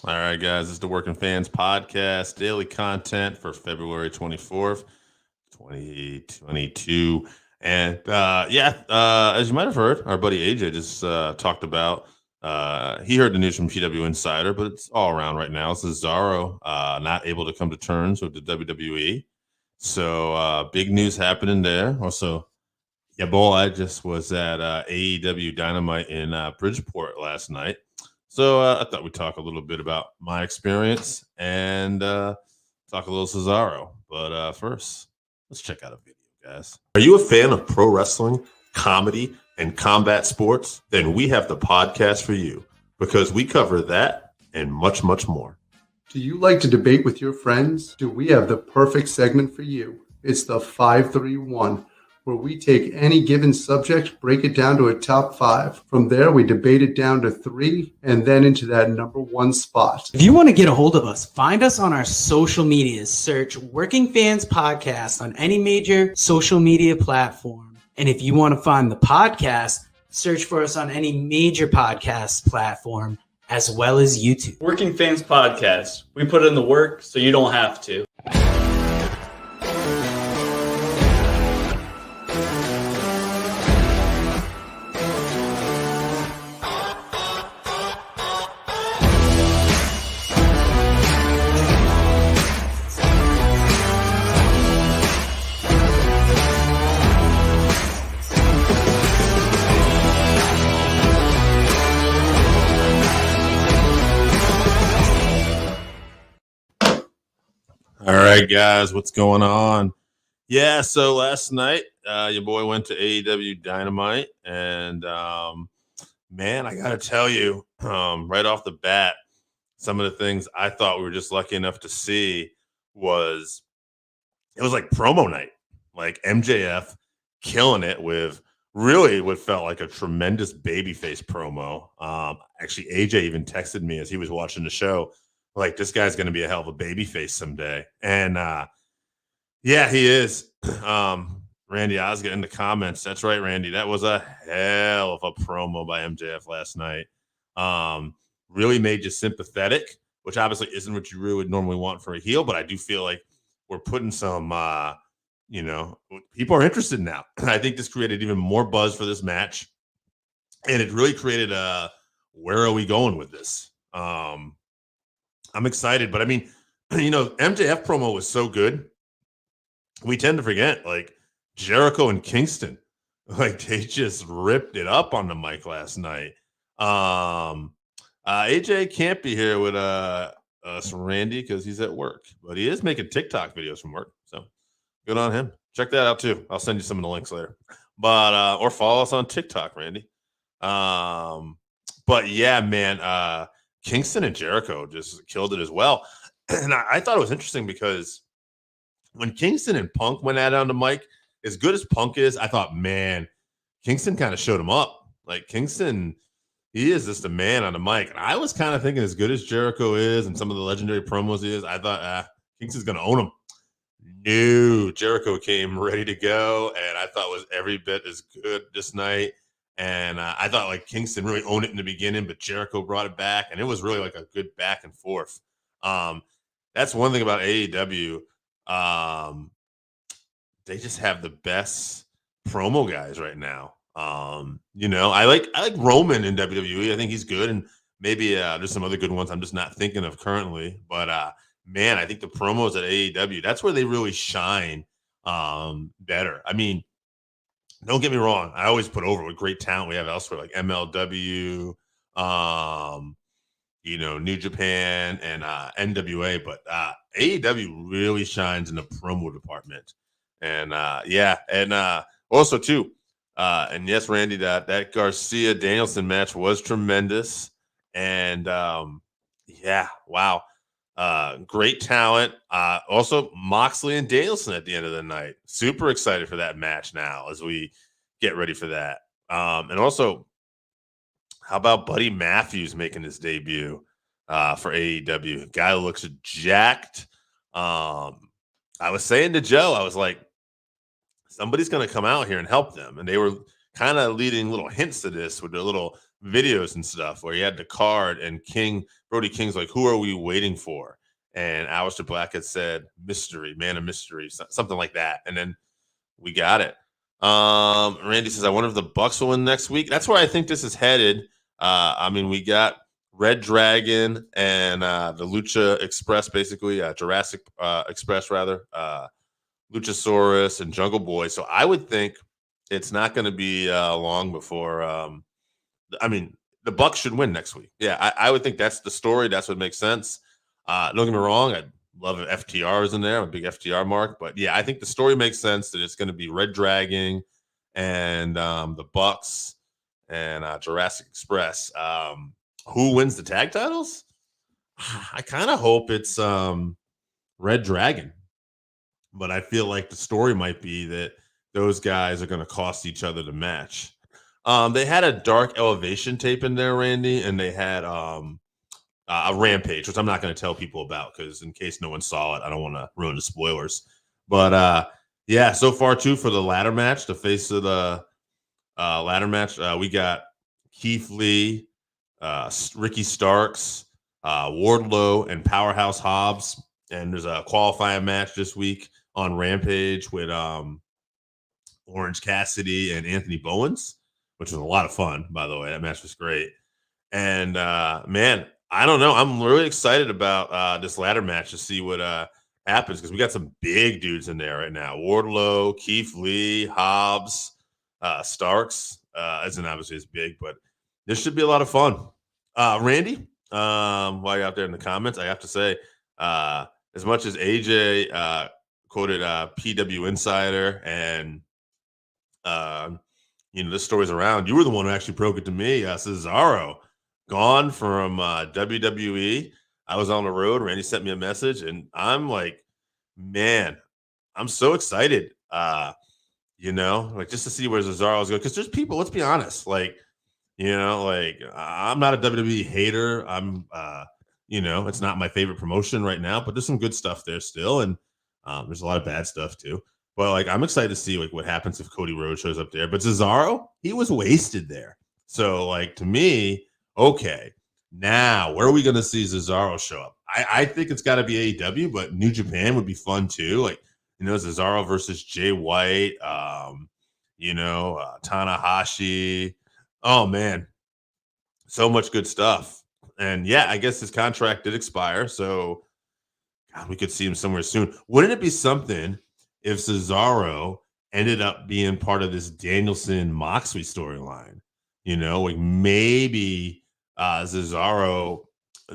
All right, guys, this is the Working Fans Podcast, daily content for February 24th, 2022. And as you might have heard, our buddy AJ just talked about, he heard the news from PW Insider, but it's all around right now. Cesaro not able to come to terms with the WWE. So big news happening there. Also, yeah, boy, I just was at AEW Dynamite in Bridgeport last night. So I thought we'd talk a little bit about my experience and talk a little Cesaro. But first, let's check out a video, guys. Are you a fan of pro wrestling, comedy, and combat sports? Then we have the podcast for you because we cover that and much, much more. Do you like to debate with your friends? Do we have the perfect segment for you? It's the 531, where we take any given subject, break it down to a top 5. From there, we debate it down to 3, and then into that number 1 spot. If you want to get a hold of us, find us on our social medias. Search Working Fans Podcast on any major social media platform. And if you want to find the podcast, search for us on any major podcast platform, as well as YouTube. Working Fans Podcast. We put in the work so you don't have to. All right, guys, what's going on? Yeah, so last night, your boy went to AEW Dynamite, and man, I gotta tell you, right off the bat, some of the things I thought we were just lucky enough to see it was like promo night, like MJF killing it with really what felt like a tremendous babyface promo. Actually, AJ even texted me as he was watching the show, like, this guy's going to be a hell of a babyface someday. And yeah, he is. Randy Osgood in the comments. That's right, Randy. That was a hell of a promo by MJF last night. Really made you sympathetic, which obviously isn't what you really would normally want for a heel, but I do feel like we're putting some, people are interested now. I think this created even more buzz for this match. And it really created where are we going with this? I'm excited, but I mean, MJF promo was so good. We tend to forget, like, Jericho and Kingston, like, they just ripped it up on the mic last night. AJ can't be here with us, Randy, because he's at work, but he is making TikTok videos from work, so good on him. Check that out too. I'll send you some of the links later, but or follow us on TikTok, Randy. But yeah, man, Kingston and Jericho just killed it as well. And I thought it was interesting because when Kingston and Punk went at it on the mic, as good as Punk is, I thought, man, Kingston kind of showed him up. Like, Kingston, he is just a man on the mic. And I was kind of thinking, as good as Jericho is and some of the legendary promos he is, I thought, Kingston's going to own him. No, Jericho came ready to go, and I thought was every bit as good this night. And I thought, like, Kingston really owned it in the beginning, but Jericho brought it back, and it was really like a good back and forth. That's one thing about AEW. They just have the best promo guys right now. I like Roman in WWE. I think he's good, and maybe there's some other good ones I'm just not thinking of currently. But man, I think the promos at AEW, that's where they really shine better. I mean, don't get me wrong. I always put over what great talent we have elsewhere, like MLW, New Japan, and NWA. But AEW really shines in the promo department. And also too, and yes, Randy, that Garcia Danielson match was tremendous. And wow. Great talent. Also Moxley and Danielson at the end of the night. Super excited for that match now as we get ready for that. And also, how about Buddy Matthews making his debut for AEW? Guy looks jacked. I was saying to Joe, I was like, somebody's going to come out here and help them. And they were kind of leading little hints to this with their little videos and stuff where he had the card and Brody King's like, who are we waiting for? And Aleister Black had said mystery, man of mystery, something like that. And then we got it. Randy says, I wonder if the Bucks will win next week. That's where I think this is headed. I mean, we got Red Dragon and the Lucha Express, basically, Jurassic Express, rather, Luchasaurus and Jungle Boy. So I would think it's not going to be long before. I mean, the Bucks should win next week. Yeah, I would think that's the story. That's what makes sense. Don't get me wrong. I'd love if FTR is in there. I'm a big FTR mark. But yeah, I think the story makes sense that it's going to be Red Dragon and the Bucks and Jurassic Express. Who wins the tag titles? I kind of hope it's Red Dragon. But I feel like the story might be that those guys are going to cost each other the match. They had a Dark Elevation tape in there, Randy, and they had a Rampage, which I'm not going to tell people about because in case no one saw it, I don't want to ruin the spoilers. But yeah, so far too for the ladder match, the face of the ladder match, we got Keith Lee, Ricky Starks, Wardlow, and Powerhouse Hobbs. And there's a qualifying match this week on Rampage with Orange Cassidy and Anthony Bowens, which was a lot of fun, by the way. That match was great. And man, I don't know. I'm really excited about this ladder match to see what happens because we got some big dudes in there right now. Wardlow, Keith Lee, Hobbs, Starks isn't obviously as big, but this should be a lot of fun. Randy, while you're out there in the comments, I have to say, as much as AJ quoted PW Insider and this story's around, you were the one who actually broke it to me. Cesaro gone from WWE. I was on the road. Randy sent me a message, and I'm like, man, I'm so excited. Like just to see where Cesaro's going. Because there's people, let's be honest, like, I'm not a WWE hater. I'm it's not my favorite promotion right now, but there's some good stuff there still. And there's a lot of bad stuff too. But like, I'm excited to see like what happens if Cody Rhodes shows up there. But Cesaro, he was wasted there. So like to me, okay, now where are we going to see Cesaro show up? I think it's got to be AEW, but New Japan would be fun too. Like, Cesaro versus Jay White, Tanahashi. Oh man, so much good stuff. And yeah, I guess his contract did expire, so God, we could see him somewhere soon. Wouldn't it be something if Cesaro ended up being part of this Danielson Moxley storyline? Like maybe Cesaro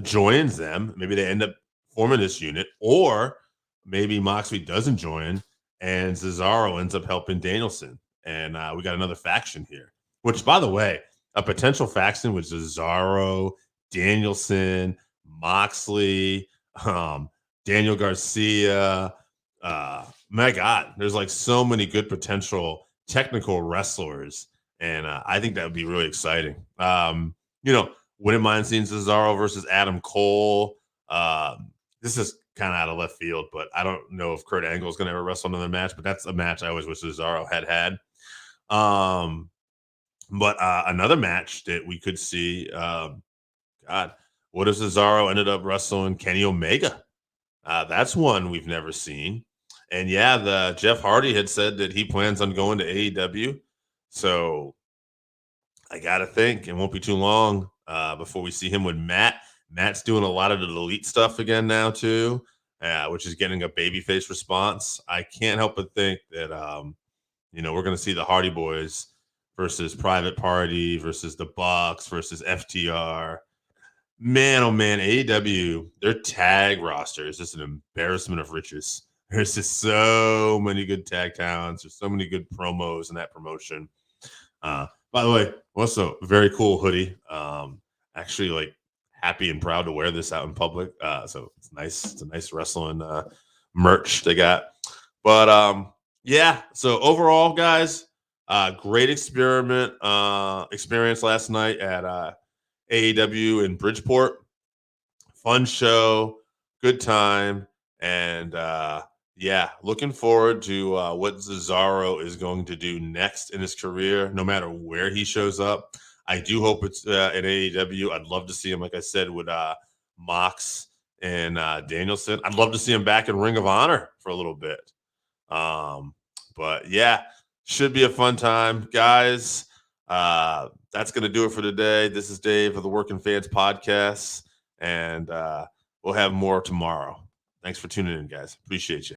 joins them. Maybe they end up forming this unit, or maybe Moxley doesn't join and Cesaro ends up helping Danielson. And we got another faction here, which, by the way, a potential faction with Cesaro, Danielson, Moxley, Daniel Garcia. My God, there's like so many good potential technical wrestlers. And I think that would be really exciting. Wouldn't mind seeing Cesaro versus Adam Cole. This is kind of out of left field, but I don't know if Kurt Angle is going to ever wrestle another match, but that's a match I always wish Cesaro had. But another match that we could see, God, what if Cesaro ended up wrestling Kenny Omega? That's one we've never seen. And yeah, the Jeff Hardy had said that he plans on going to AEW. So I got to think it won't be too long before we see him with Matt. Matt's doing a lot of the elite stuff again now too, which is getting a babyface response. I can't help but think that, we're going to see the Hardy Boys versus Private Party versus the Bucks versus FTR. Man, oh man, AEW, their tag roster is just an embarrassment of riches. There's just so many good tag talents. There's so many good promos in that promotion. By the way, also very cool hoodie. Actually, like happy and proud to wear this out in public. So it's nice. It's a nice wrestling merch they got. But yeah. So overall, guys, great experience last night at AEW in Bridgeport. Fun show, good time, and yeah, looking forward to what Cesaro is going to do next in his career, no matter where he shows up. I do hope it's in AEW. I'd love to see him, like I said, with Mox and Danielson. I'd love to see him back in Ring of Honor for a little bit. But yeah, should be a fun time, guys. That's going to do it for today. This is Dave of the Working Fans Podcast, and we'll have more tomorrow. Thanks for tuning in, guys. Appreciate you.